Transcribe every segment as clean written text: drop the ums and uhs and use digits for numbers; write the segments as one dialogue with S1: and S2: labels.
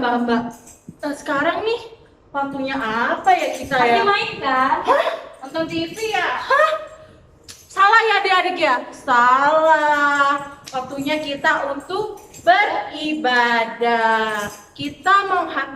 S1: Mbak. Sekarang nih waktunya apa ya kita ya?
S2: Masih main kan?
S1: Hah?
S2: Nonton TV ya?
S1: Hah? Salah ya adik-adik ya? Salah. Waktunya kita untuk beribadah. Kita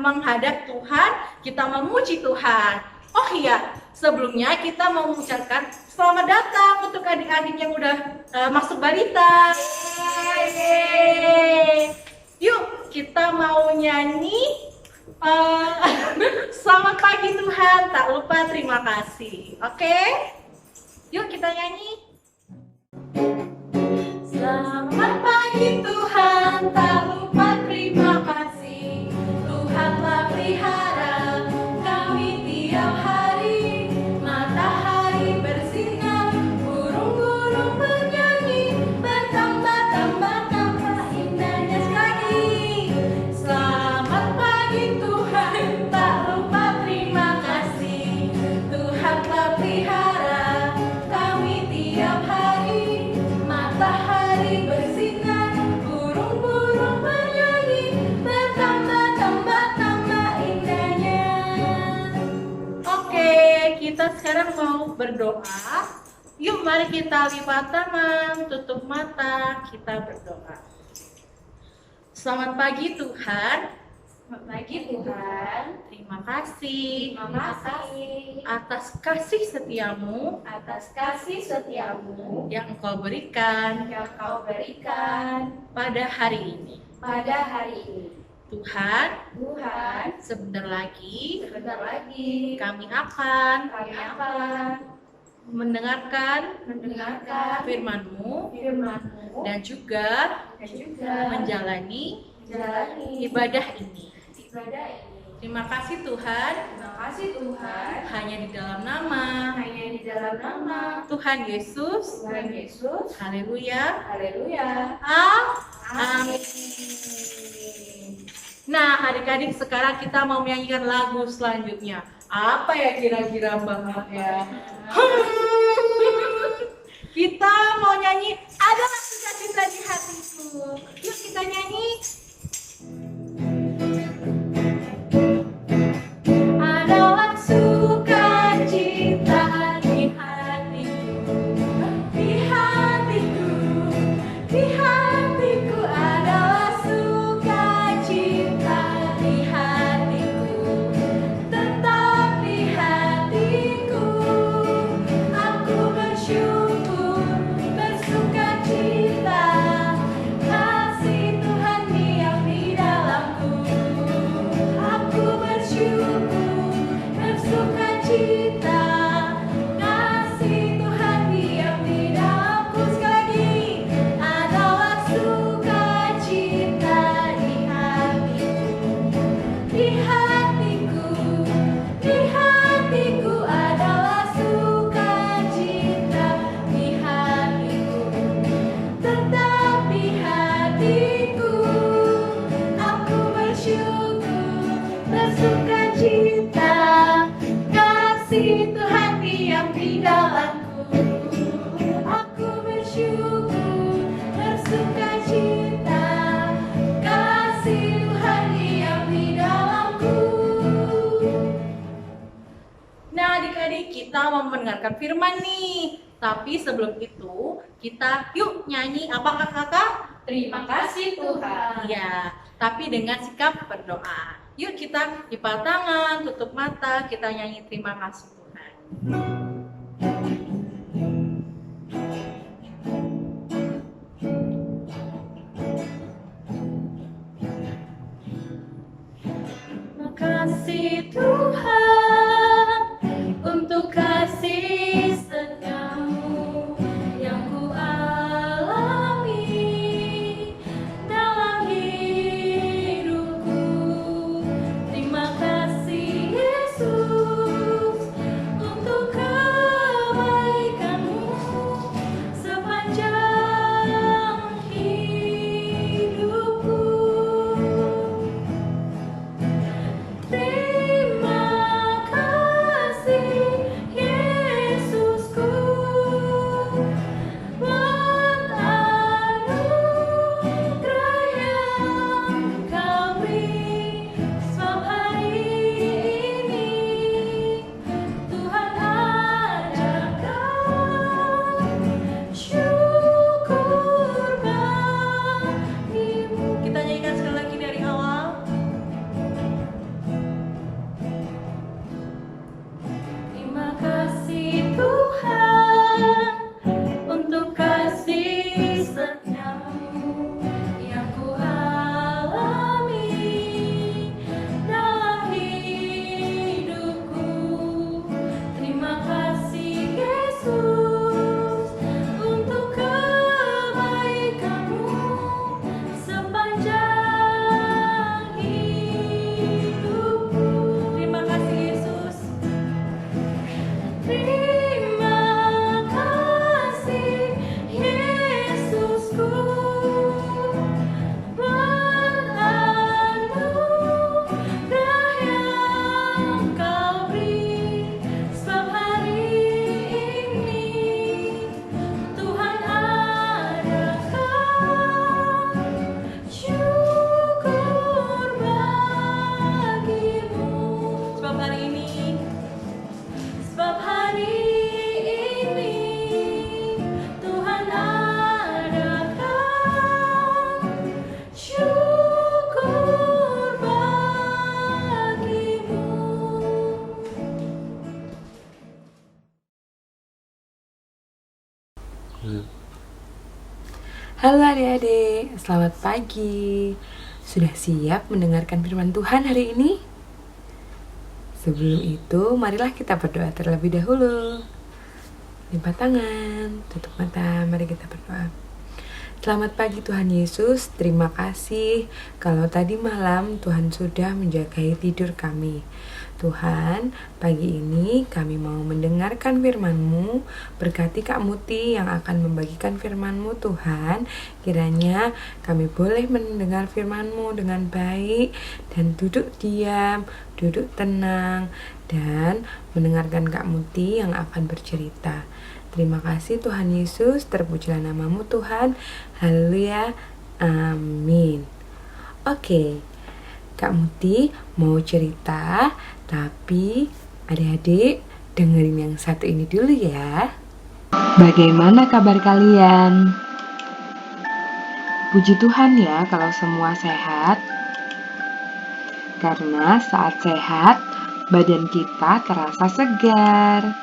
S1: menghadap Tuhan, kita memuji Tuhan. Oh iya, sebelumnya kita mau mengucapkan selamat datang untuk adik-adik yang udah masuk balita. Yeay. Yuk, kita mau nyanyi selamat pagi Tuhan, tak lupa terima kasih. Oke? Yuk kita nyanyi. Selamat pagi Tuhan, tak lupa terima kasih. Tuhan telah pelihara kami tiap hari. Matahari bersinar, burung-burung bernyanyi, bertambah-tambah indahnya sekali. Selamat pagi Tuhan, tak lupa terima kasih. Tuhan telah pelihara kami tiap hari. Matahari bersinar, burung-burung bernyanyi, bertambah-tambah indahnya. Oke, kita sekarang mau berdoa. Yuk mari kita lipat tangan, tutup mata, kita berdoa. Selamat pagi Tuhan.
S2: Selamat pagi Tuhan.
S1: Terima kasih
S2: Terima kasih
S1: atas kasih setiamu
S2: atas kasih setiamu
S1: yang Engkau berikan
S2: yang Kau berikan
S1: pada hari ini.
S2: pada hari ini.
S1: Tuhan,
S2: Tuhan,
S1: sebentar lagi
S2: sebentar lagi
S1: kami akan
S2: kami akan
S1: mendengarkan
S2: mendengarkan
S1: firman-Mu
S2: firman-Mu
S1: dan juga
S2: dan juga
S1: menjalani
S2: menjalani
S1: ibadah ini.
S2: ibadah ini.
S1: Terima kasih Tuhan,
S2: Terima kasih Tuhan,
S1: hanya di dalam nama
S2: hanya di dalam nama
S1: Tuhan Yesus.
S2: Tuhan Yesus.
S1: Haleluya.
S2: Haleluya.
S1: Amin. Nah, adik-adik, sekarang kita mau menyanyikan lagu selanjutnya. Apa ya kira-kira Mbak ya? Kita mau nyanyi Adalah Sukacita di Hatiku. Yuk kita nyanyi. Adalah sukacita di hatiku, di hatiku, di hatiku adalah sukacita di hatiku, tetap di hatiku. Aku bersyukur, bersukacita, kasih Tuhan diam di dalamku. Aku bersyukur, bersukacita, kasih Tuhan diam di dalamku. Sekali lagi, adalah sukacita di hatiku, di hatiku, di hatiku adalah sukacita di hatiku, tetap di hatiku. Aku bersyukur, bersukacita, kasih Tuhan diam di dalamku. Aku bersyukur, bersukacita, kasih Tuhan diam di dalamku. Nah adik-adik, kita mau mendengarkan firman nih. Tapi sebelum itu, kita yuk nyanyi apakah kakak?
S2: Terima kasih Tuhan.
S1: Iya, tapi dengan sikap berdoa. Yuk kita lipat tangan, tutup mata, kita nyanyi terima kasih Tuhan. Terima kasih Tuhan untuk kasih setiamu yang ku alami dalam hidupku. Terima kasih Yesus untuk kebaikanmu sepanjang hidupku. Terima
S3: Halo adik-adik, selamat pagi. Sudah siap mendengarkan firman Tuhan hari ini? Sebelum itu, marilah kita berdoa terlebih dahulu. Lipat tangan, tutup mata, mari kita berdoa. Selamat pagi Tuhan Yesus, terima kasih kalau tadi malam Tuhan sudah menjagai tidur kami. Tuhan, pagi ini kami mau mendengarkan firman-Mu. Berkati Kak Muti yang akan membagikan firman-Mu Tuhan. Kiranya kami boleh mendengar firman-Mu dengan baik dan duduk diam, duduk tenang, dan mendengarkan Kak Muti yang akan bercerita. Terima kasih Tuhan Yesus, terpujilah nama-Mu Tuhan. Haleluya, amin. Oke, Kak Muti mau cerita, tapi adik-adik dengerin yang satu ini dulu ya. Bagaimana kabar kalian? Puji Tuhan ya kalau semua sehat. Karena saat sehat, badan kita terasa segar.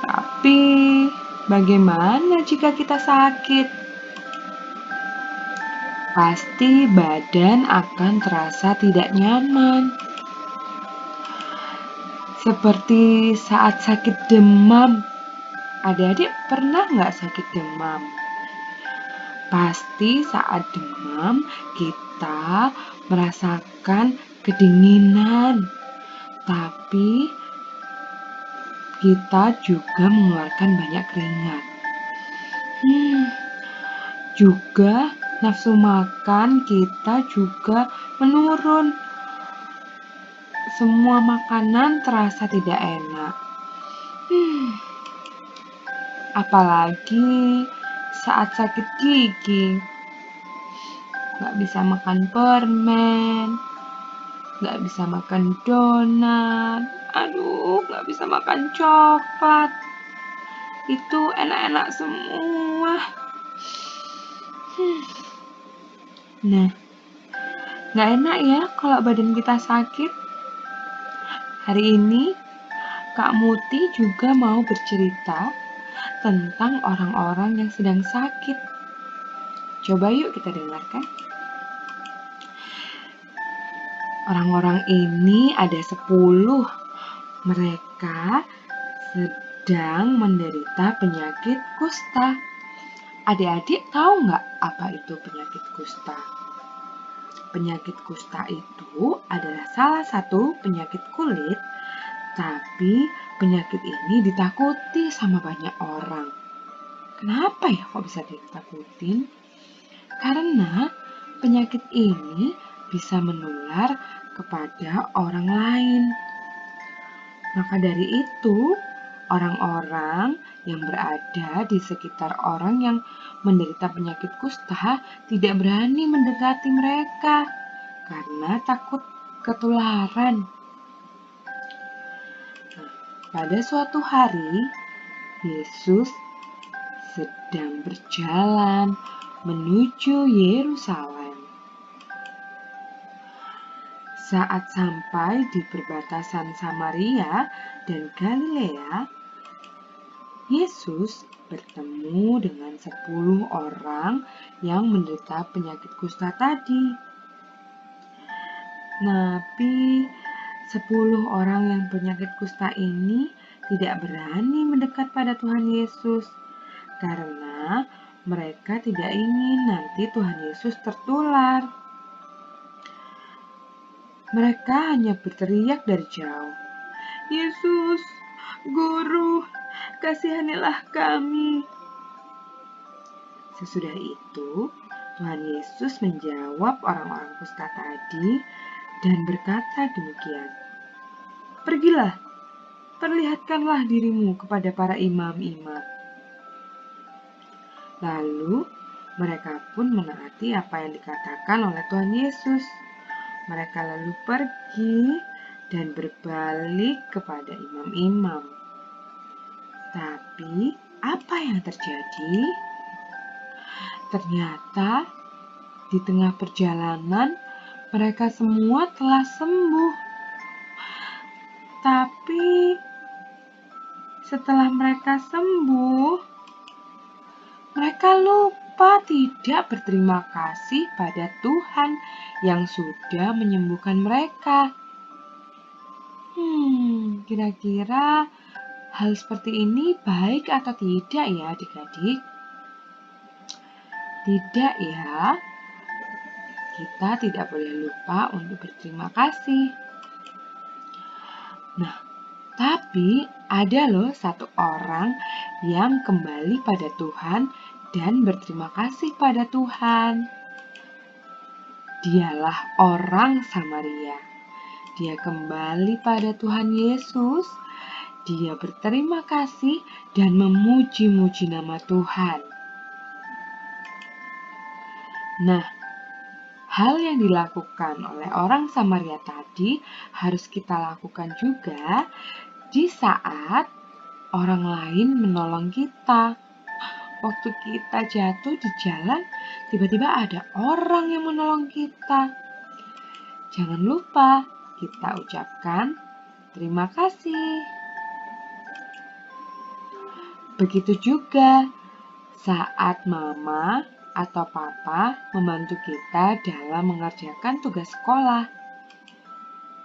S3: Tapi bagaimana jika kita sakit? Pasti badan akan terasa tidak nyaman. Seperti saat sakit demam. Adik-adik pernah nggak sakit demam? Pasti saat demam kita merasakan kedinginan. Tapi kita juga mengeluarkan banyak keringat. Juga nafsu makan kita juga menurun. Semua makanan terasa tidak enak. Apalagi saat sakit gigi. Gak bisa makan permen, gak bisa makan donat, gak bisa makan coklat. Itu enak-enak semua. Nah, gak enak ya kalau badan kita sakit. Hari ini Kak Muti juga mau bercerita tentang orang-orang yang sedang sakit. Coba yuk kita dengarkan. Orang-orang ini ada 10. Mereka sedang menderita penyakit kusta. Adik-adik tahu nggak apa itu penyakit kusta? Penyakit kusta itu adalah salah satu penyakit kulit, tapi penyakit ini ditakuti sama banyak orang. Kenapa ya kok bisa ditakutin? Karena penyakit ini bisa menular kepada orang lain. Maka dari itu, orang-orang yang berada di sekitar orang yang menderita penyakit kusta tidak berani mendekati mereka karena takut ketularan. Pada suatu hari, Yesus sedang berjalan menuju Yerusalem. Saat sampai di perbatasan Samaria dan Galilea, Yesus bertemu dengan 10 orang yang menderita penyakit kusta tadi. Tapi 10 orang yang penyakit kusta ini tidak berani mendekat pada Tuhan Yesus karena mereka tidak ingin nanti Tuhan Yesus tertular. Mereka hanya berteriak dari jauh, "Yesus, Guru, kasihanilah kami." Sesudah itu, Tuhan Yesus menjawab orang-orang kusta tadi dan berkata demikian, "Pergilah, perlihatkanlah dirimu kepada para imam-imam." Lalu, mereka pun menaati apa yang dikatakan oleh Tuhan Yesus. Mereka lalu pergi dan berbalik kepada imam-imam. Tapi, apa yang terjadi? Ternyata di tengah perjalanan mereka semua telah sembuh. Tapi setelah mereka sembuh, Mereka lupa tidak berterima kasih pada Tuhan yang sudah menyembuhkan mereka. Kira-kira hal seperti ini baik atau tidak ya adik-adik? Tidak ya. Kita tidak boleh lupa untuk berterima kasih. Nah, tapi ada loh satu orang yang kembali pada Tuhan dan berterima kasih pada Tuhan. Dialah orang Samaria. Dia kembali pada Tuhan Yesus. Dia berterima kasih dan memuji-muji nama Tuhan. Nah, hal yang dilakukan oleh orang Samaria tadi harus kita lakukan juga di saat orang lain menolong kita. Waktu kita jatuh di jalan, tiba-tiba ada orang yang menolong kita. Jangan lupa kita ucapkan terima kasih. Begitu juga saat mama atau papa membantu kita dalam mengerjakan tugas sekolah.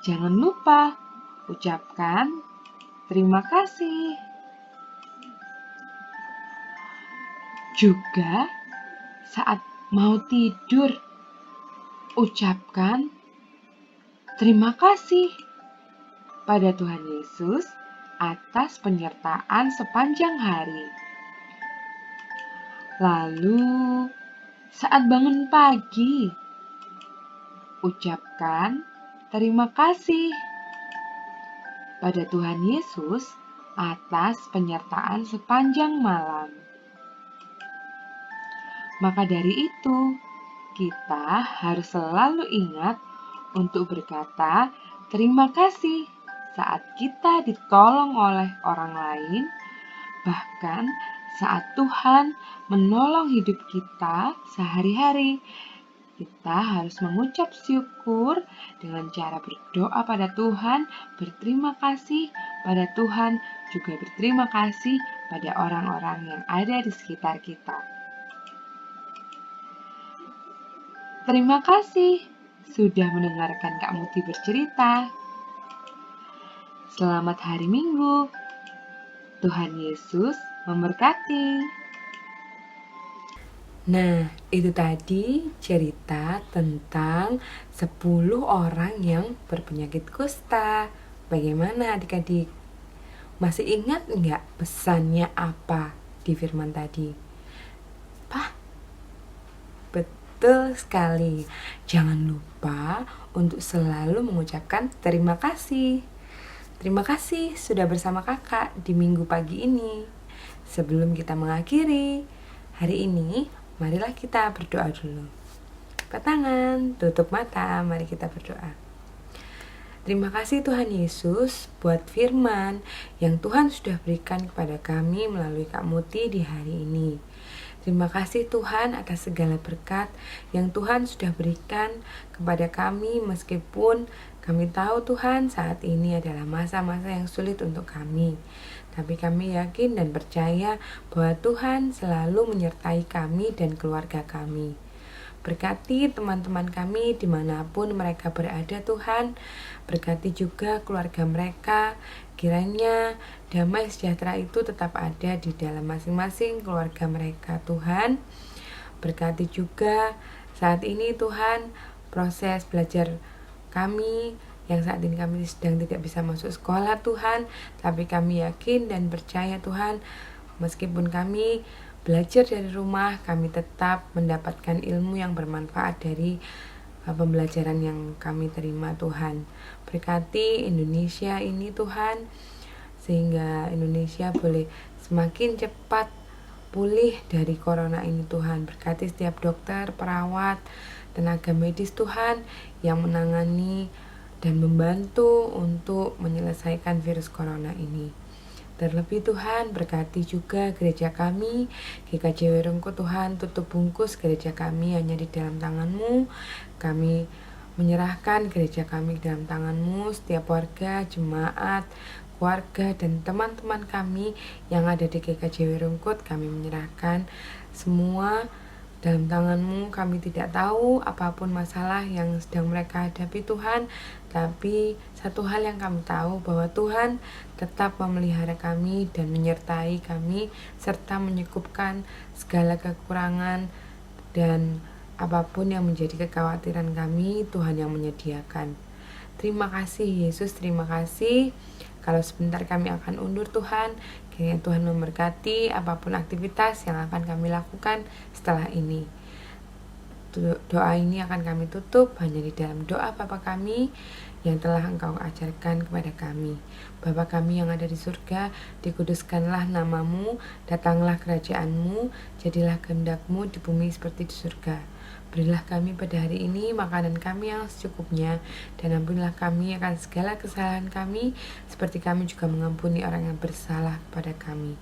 S3: Jangan lupa ucapkan terima kasih. Juga saat mau tidur, ucapkan terima kasih pada Tuhan Yesus atas penyertaan sepanjang hari. Lalu, saat bangun pagi, ucapkan terima kasih pada Tuhan Yesus atas penyertaan sepanjang malam. Maka dari itu, kita harus selalu ingat untuk berkata terima kasih saat kita ditolong oleh orang lain, bahkan saat Tuhan menolong hidup kita sehari-hari. Kita harus mengucap syukur dengan cara berdoa pada Tuhan, berterima kasih pada Tuhan, juga berterima kasih pada orang-orang yang ada di sekitar kita. Terima kasih sudah mendengarkan Kak Muti bercerita. Selamat hari Minggu. Tuhan Yesus memberkati. Nah, itu tadi cerita tentang 10 orang yang berpenyakit kusta. Bagaimana adik-adik? Masih ingat nggak pesannya apa di firman tadi? Betul sekali. Jangan lupa untuk selalu mengucapkan terima kasih. Terima kasih sudah bersama kakak di minggu pagi ini. Sebelum kita mengakhiri hari ini, marilah kita berdoa dulu. Angkat tangan, tutup mata, mari kita berdoa. Terima kasih Tuhan Yesus buat firman yang Tuhan sudah berikan kepada kami melalui Kak Muti di hari ini. Terima kasih Tuhan atas segala berkat yang Tuhan sudah berikan kepada kami, meskipun kami tahu Tuhan saat ini adalah masa-masa yang sulit untuk kami. Tapi kami yakin dan percaya bahwa Tuhan selalu menyertai kami dan keluarga kami. Berkati teman-teman kami dimanapun mereka berada Tuhan. Berkati juga keluarga mereka. Kiranya damai sejahtera itu tetap ada di dalam masing-masing keluarga mereka Tuhan. Berkati juga saat ini Tuhan proses belajar kami yang saat ini kami sedang tidak bisa masuk sekolah Tuhan. Tapi kami yakin dan percaya Tuhan, meskipun kami belajar dari rumah, kami tetap mendapatkan ilmu yang bermanfaat dari pembelajaran yang kami terima Tuhan. Berkati Indonesia ini Tuhan, sehingga Indonesia boleh semakin cepat pulih dari corona ini Tuhan. Berkati setiap dokter, perawat, tenaga medis Tuhan yang menangani dan membantu untuk menyelesaikan virus corona ini. Terlebih Tuhan, berkati juga gereja kami, GKJ Werungku Tuhan, tutup bungkus gereja kami hanya di dalam tangan-Mu. Kami menyerahkan gereja kami di dalam tangan-Mu, setiap warga, jemaat, keluarga, dan teman-teman kami yang ada di GKJ Rungkut. Kami menyerahkan semua dalam tangan-Mu. Kami tidak tahu apapun masalah yang sedang mereka hadapi Tuhan, tapi satu hal yang kami tahu, bahwa Tuhan tetap memelihara kami dan menyertai kami, serta menyukupkan segala kekurangan dan apapun yang menjadi kekhawatiran kami, Tuhan yang menyediakan. Terima kasih Yesus, terima kasih. Kalau sebentar kami akan undur Tuhan, kiranya Tuhan memberkati apapun aktivitas yang akan kami lakukan setelah ini. Doa ini akan kami tutup hanya di dalam doa Bapa kami yang telah Engkau ajarkan kepada kami. Bapa kami yang ada di surga, dikuduskanlah nama-Mu, datanglah kerajaan-Mu, jadilah kehendak-Mu di bumi seperti di surga. Berilah kami pada hari ini makanan kami yang secukupnya, dan ampunilah kami akan segala kesalahan kami, seperti kami juga mengampuni orang yang bersalah kepada kami.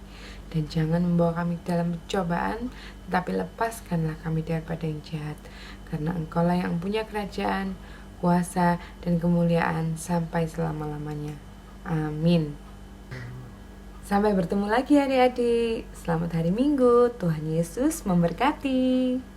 S3: Dan jangan membawa kami dalam pencobaan, tetapi lepaskanlah kami daripada yang jahat. Karena Engkaulah yang punya kerajaan, kuasa, dan kemuliaan sampai selama-lamanya. Amin. Sampai bertemu lagi adik-adik. Selamat hari Minggu. Tuhan Yesus memberkati.